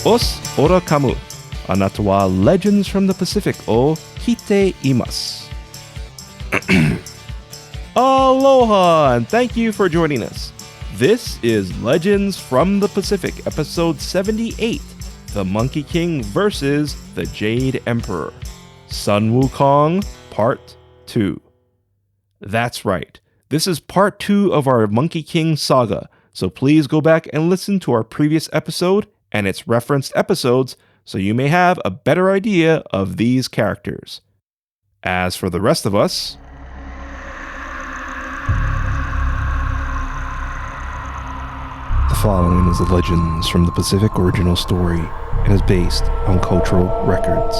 Os ora kamu. Anata wa Legends from the Pacific o kite imasu. Aloha, and thank you for joining us. This is Legends from the Pacific, episode 78, The Monkey King versus the Jade Emperor, Sun Wukong, Part 2. That's right, this is Part 2 of our Monkey King saga, so please go back and listen to our previous episode and its referenced episodes so you may have a better idea of these characters. As for the rest of us, the following is the Legends from the Pacific original story and is based on cultural records.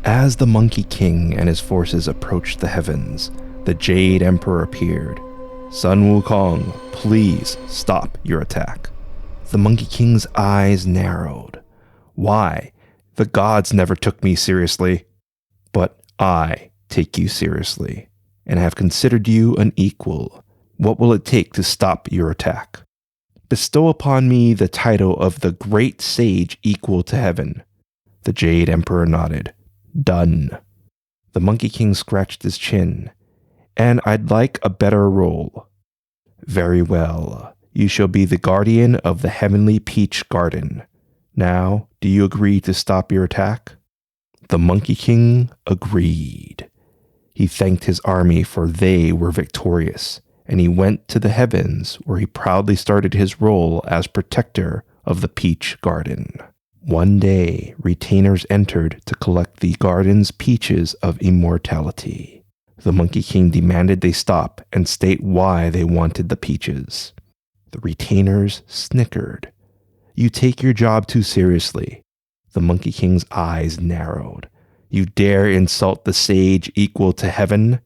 As the Monkey King and his forces approached the heavens, the Jade Emperor appeared. Sun Wukong, please stop your attack. The Monkey King's eyes narrowed. Why? The gods never took me seriously. But I take you seriously, and have considered you an equal. What will it take to stop your attack? Bestow upon me the title of the Great Sage equal to heaven. The Jade Emperor nodded. Done. The Monkey King scratched his chin. And I'd like a better role. Very well. You shall be the guardian of the Heavenly Peach Garden. Now, do you agree to stop your attack? The Monkey King agreed. He thanked his army for they were victorious, and he went to the heavens where he proudly started his role as protector of the Peach Garden. One day, retainers entered to collect the garden's peaches of immortality. The Monkey King demanded they stop and state why they wanted the peaches. The retainers snickered. You take your job too seriously. The Monkey King's eyes narrowed. You dare insult the sage equal to heaven?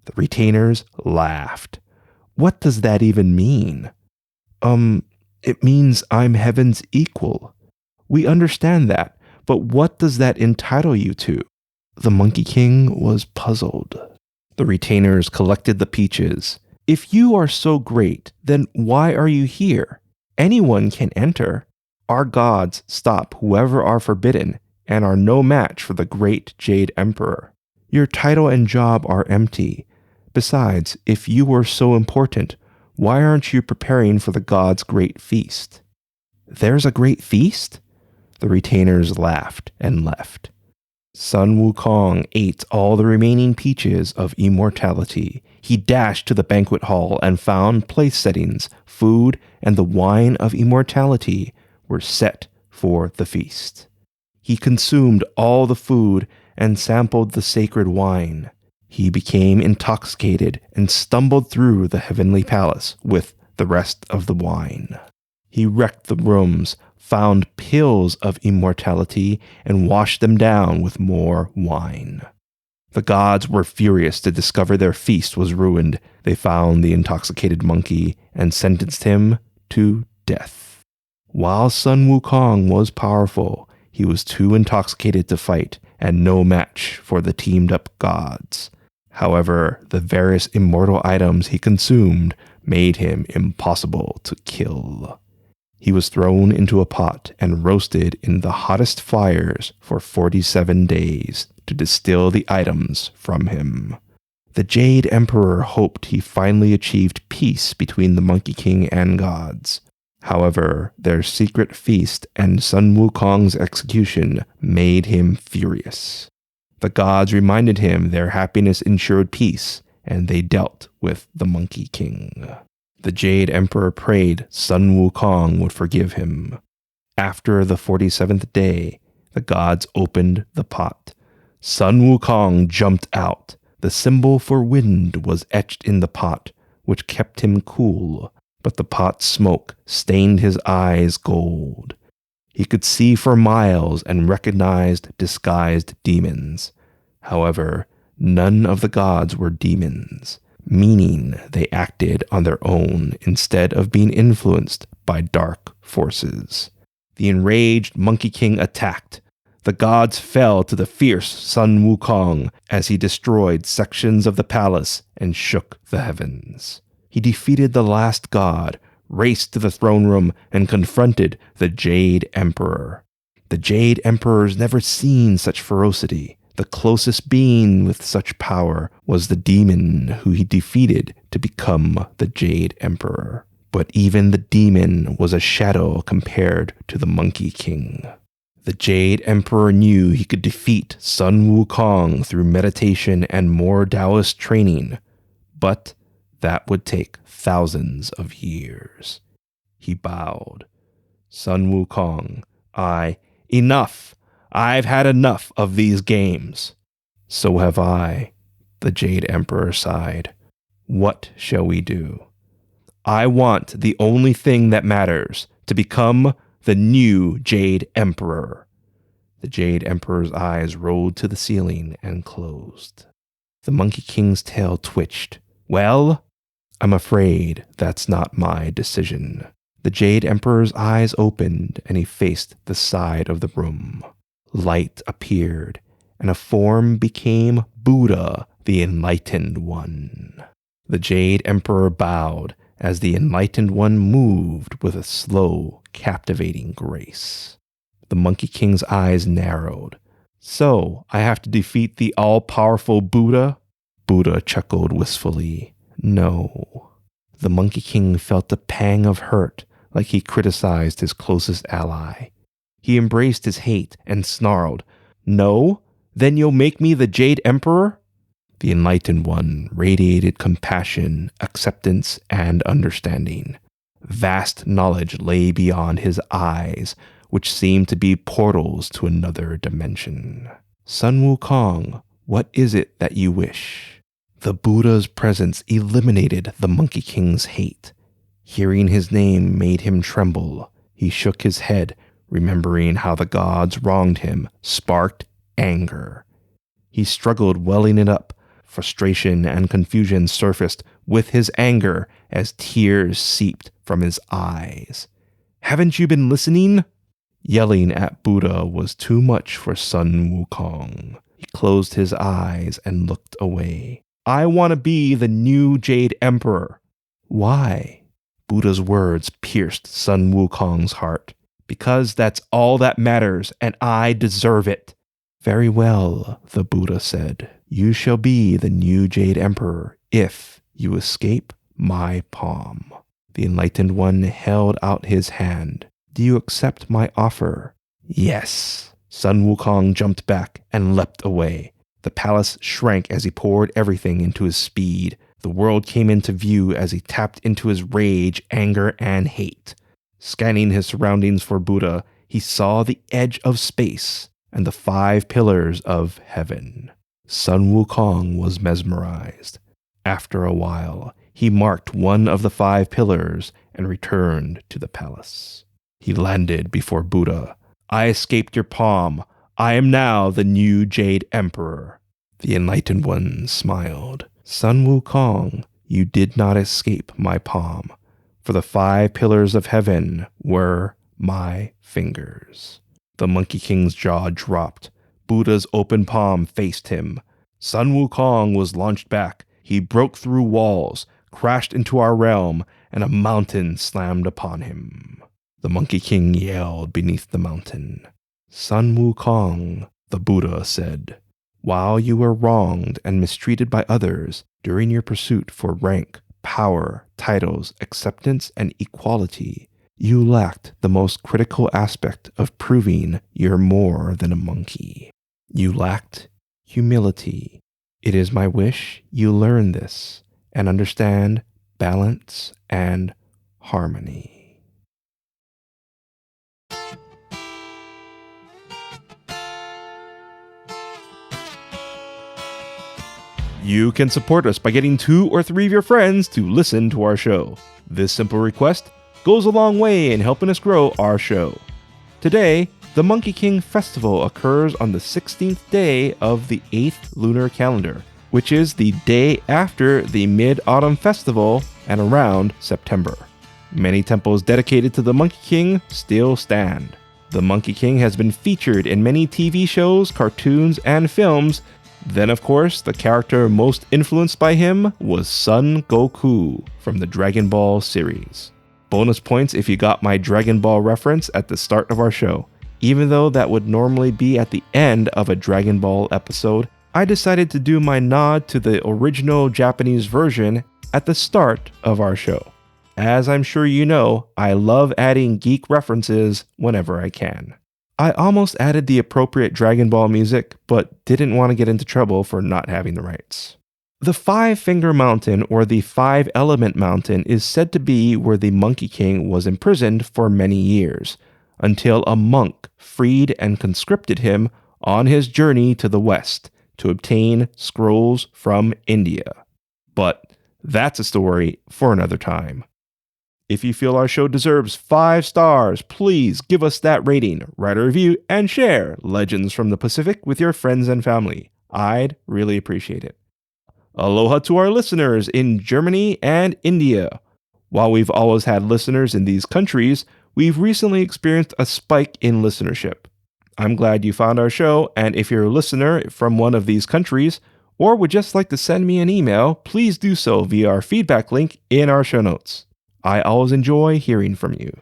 The retainers laughed. What does that even mean? It means I'm heaven's equal. We understand that, but what does that entitle you to? The Monkey King was puzzled. The retainers collected the peaches. If you are so great, then why are you here? Anyone can enter. Our gods stop whoever are forbidden and are no match for the great Jade Emperor. Your title and job are empty. Besides, if you were so important, why aren't you preparing for the gods' great feast? There's a great feast? The retainers laughed and left. Sun Wukong ate all the remaining peaches of immortality. He dashed to the banquet hall and found place settings, food, and the wine of immortality were set for the feast. He consumed all the food and sampled the sacred wine. He became intoxicated and stumbled through the heavenly palace with the rest of the wine. He wrecked the rooms, found pills of immortality, and washed them down with more wine. The gods were furious to discover their feast was ruined. They found the intoxicated monkey and sentenced him to death. While Sun Wukong was powerful, he was too intoxicated to fight and no match for the teamed-up gods. However, the various immortal items he consumed made him impossible to kill. He was thrown into a pot and roasted in the hottest fires for 47 days to distill the items from him. The Jade Emperor hoped he finally achieved peace between the Monkey King and gods. However, their secret feast and Sun Wukong's execution made him furious. The gods reminded him their happiness ensured peace, and they dealt with the Monkey King. The Jade Emperor prayed Sun Wukong would forgive him. After the 47th day, the gods opened the pot. Sun Wukong jumped out. The symbol for wind was etched in the pot, which kept him cool, but the pot's smoke stained his eyes gold. He could see for miles and recognized disguised demons. However, none of the gods were demons, meaning they acted on their own instead of being influenced by dark forces. The enraged Monkey King attacked. The gods fell to the fierce Sun Wukong as he destroyed sections of the palace and shook the heavens. He defeated the last god, raced to the throne room, and confronted the Jade Emperor. The Jade Emperor's never seen such ferocity. The closest being with such power was the demon who he defeated to become the Jade Emperor. But even the demon was a shadow compared to the Monkey King. The Jade Emperor knew he could defeat Sun Wukong through meditation and more Taoist training, but that would take thousands of years. He bowed. Sun Wukong, enough! I've had enough of these games. So have I, the Jade Emperor sighed. What shall we do? I want the only thing that matters, to become the new Jade Emperor. The Jade Emperor's eyes rolled to the ceiling and closed. The Monkey King's tail twitched. Well, I'm afraid that's not my decision. The Jade Emperor's eyes opened and he faced the side of the room. Light appeared, and a form became Buddha, the Enlightened One. The Jade Emperor bowed as the Enlightened One moved with a slow, captivating grace. The Monkey King's eyes narrowed. So, I have to defeat the all-powerful Buddha? Buddha chuckled wistfully. No. The Monkey King felt a pang of hurt, like he criticized his closest ally. He embraced his hate and snarled, No? Then you'll make me the Jade Emperor? The Enlightened One radiated compassion, acceptance, and understanding. Vast knowledge lay beyond his eyes, which seemed to be portals to another dimension. Sun Wukong, what is it that you wish? The Buddha's presence eliminated the Monkey King's hate. Hearing his name made him tremble. He shook his head, remembering how the gods wronged him, sparked anger. He struggled welling it up. Frustration and confusion surfaced with his anger as tears seeped from his eyes. Haven't you been listening? Yelling at Buddha was too much for Sun Wukong. He closed his eyes and looked away. I want to be the new Jade Emperor. Why? Buddha's words pierced Sun Wukong's heart. Because that's all that matters, and I deserve it. Very well, the Buddha said. You shall be the new Jade Emperor if you escape my palm. The Enlightened One held out his hand. Do you accept my offer? Yes. Sun Wukong jumped back and leapt away. The palace shrank as he poured everything into his speed. The world came into view as he tapped into his rage, anger, and hate. Scanning his surroundings for Buddha, he saw the edge of space and the 5 pillars of heaven. Sun Wukong was mesmerized. After a while, he marked one of the 5 pillars and returned to the palace. He landed before Buddha. I escaped your palm. I am now the new Jade Emperor. The Enlightened One smiled. Sun Wukong, you did not escape my palm, for the 5 pillars of heaven were my fingers. The Monkey King's jaw dropped. Buddha's open palm faced him. Sun Wukong was launched back. He broke through walls, crashed into our realm, and a mountain slammed upon him. The Monkey King yelled beneath the mountain. Sun Wukong, the Buddha said, while you were wronged and mistreated by others during your pursuit for rank, power, titles, acceptance, and equality, you lacked the most critical aspect of proving you're more than a monkey. You lacked humility. It is my wish you learn this and understand balance and harmony. You can support us by getting 2 or 3 of your friends to listen to our show. This simple request goes a long way in helping us grow our show. Today, the Monkey King Festival occurs on the 16th day of the 8th lunar calendar, which is the day after the Mid-Autumn Festival and around September. Many temples dedicated to the Monkey King still stand. The Monkey King has been featured in many TV shows, cartoons, and films. Then, of course, the character most influenced by him was Sun Goku from the Dragon Ball series. Bonus points if you got my Dragon Ball reference at the start of our show. Even though that would normally be at the end of a Dragon Ball episode, I decided to do my nod to the original Japanese version at the start of our show. As I'm sure you know, I love adding geek references whenever I can. I almost added the appropriate Dragon Ball music, but didn't want to get into trouble for not having the rights. The Five-Finger Mountain, or the Five-Element Mountain, is said to be where the Monkey King was imprisoned for many years, until a monk freed and conscripted him on his journey to the west to obtain scrolls from India. But that's a story for another time. If you feel our show deserves 5 stars, please give us that rating, write a review, and share Legends from the Pacific with your friends and family. I'd really appreciate it. Aloha to our listeners in Germany and India. While we've always had listeners in these countries, we've recently experienced a spike in listenership. I'm glad you found our show, and if you're a listener from one of these countries, or would just like to send me an email, please do so via our feedback link in our show notes. I always enjoy hearing from you.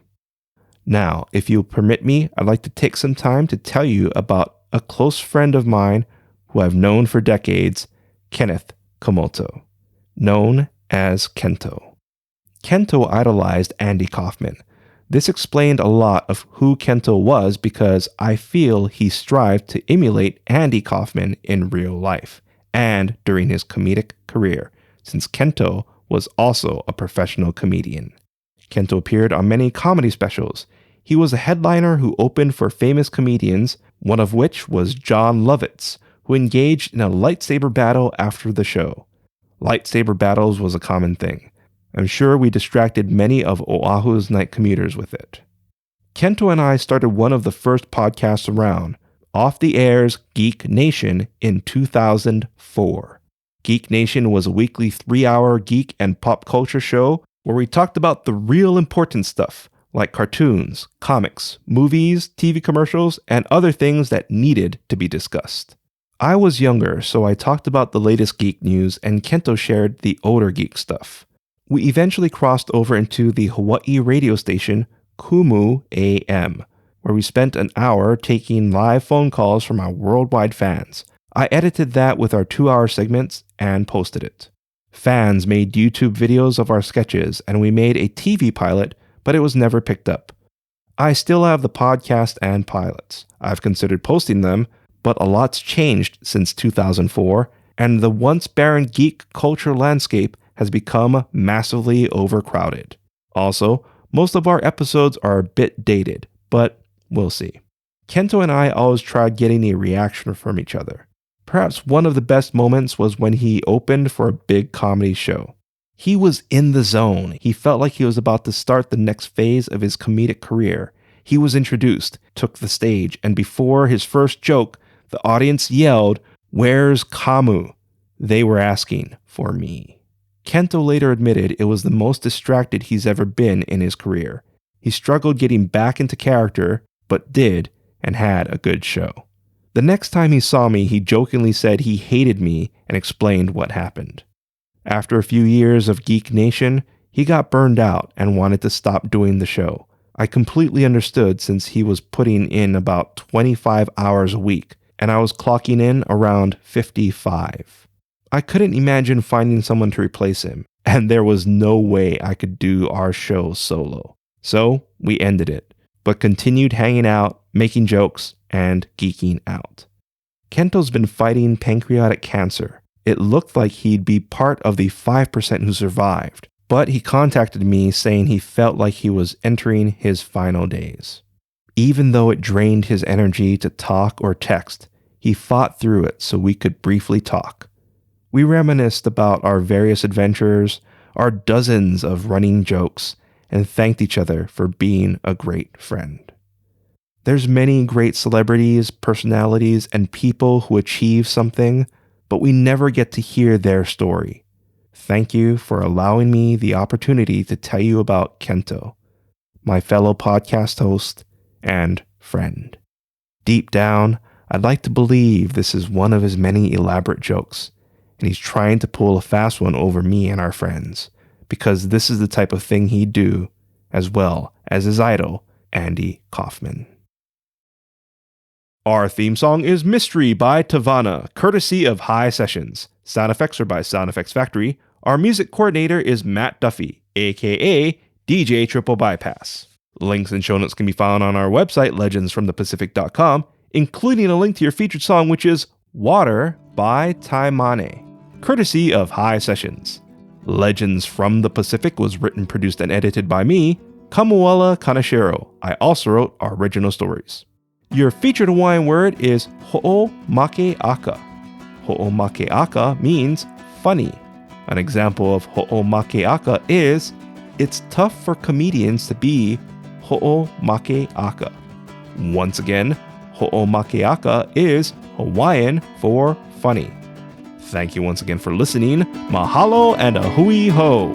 Now, if you'll permit me, I'd like to take some time to tell you about a close friend of mine who I've known for decades, Kenneth Komoto, known as Kento. Kento idolized Andy Kaufman. This explained a lot of who Kento was because I feel he strived to emulate Andy Kaufman in real life and during his comedic career, since Kento was also a professional comedian. Kento appeared on many comedy specials. He was a headliner who opened for famous comedians, one of which was Jon Lovitz, who engaged in a lightsaber battle after the show. Lightsaber battles was a common thing. I'm sure we distracted many of Oahu's night commuters with it. Kento and I started one of the first podcasts around, Off the Air's Geek Nation, in 2004. Geek Nation was a weekly 3-hour geek and pop culture show where we talked about the real important stuff, like cartoons, comics, movies, TV commercials, and other things that needed to be discussed. I was younger, so I talked about the latest geek news, and Kento shared the older geek stuff. We eventually crossed over into the Hawaii radio station Kumu AM, where we spent an hour taking live phone calls from our worldwide fans. I edited that with our 2-hour segments and posted it. Fans made YouTube videos of our sketches, and we made a TV pilot, but it was never picked up. I still have the podcast and pilots. I've considered posting them, but a lot's changed since 2004, and the once barren geek culture landscape has become massively overcrowded. Also, most of our episodes are a bit dated, but we'll see. Kento and I always tried getting a reaction from each other. Perhaps one of the best moments was when he opened for a big comedy show. He was in the zone. He felt like he was about to start the next phase of his comedic career. He was introduced, took the stage, and before his first joke, the audience yelled, "Where's Kamu?" They were asking for me. Kento later admitted it was the most distracted he's ever been in his career. He struggled getting back into character, but did, and had a good show. The next time he saw me, he jokingly said he hated me and explained what happened. After a few years of Geek Nation, he got burned out and wanted to stop doing the show. I completely understood since he was putting in about 25 hours a week, and I was clocking in around 55. I couldn't imagine finding someone to replace him, and there was no way I could do our show solo. So we ended it, but continued hanging out, making jokes, and geeking out. Kento's been fighting pancreatic cancer. It looked like he'd be part of the 5% who survived, but he contacted me saying he felt like he was entering his final days. Even though it drained his energy to talk or text, he fought through it so we could briefly talk. We reminisced about our various adventures, our dozens of running jokes, and thanked each other for being a great friend. There's many great celebrities, personalities, and people who achieve something, but we never get to hear their story. Thank you for allowing me the opportunity to tell you about Kento, my fellow podcast host and friend. Deep down, I'd like to believe this is one of his many elaborate jokes, and he's trying to pull a fast one over me and our friends, because this is the type of thing he'd do, as well as his idol, Andy Kaufman. Our theme song is Mystery by Tavana, courtesy of High Sessions. Sound effects are by Sound Effects Factory. Our music coordinator is Matt Duffy, aka DJ TripleBypass. Links and show notes can be found on our website, legendsfromthepacific.com, including a link to your featured song, which is Water by Taimane, courtesy of High Sessions. Legends from the Pacific was written, produced, and edited by me, Kamuela Kaneshiro. I also wrote our original stories. Your featured Hawaiian word is ho'omake'aka. Ho'omake'aka means funny. An example of ho'omake'aka is, it's tough for comedians to be ho'omake'aka. Once again, ho'omake'aka is Hawaiian for funny. Thank you once again for listening. Mahalo and a hui ho!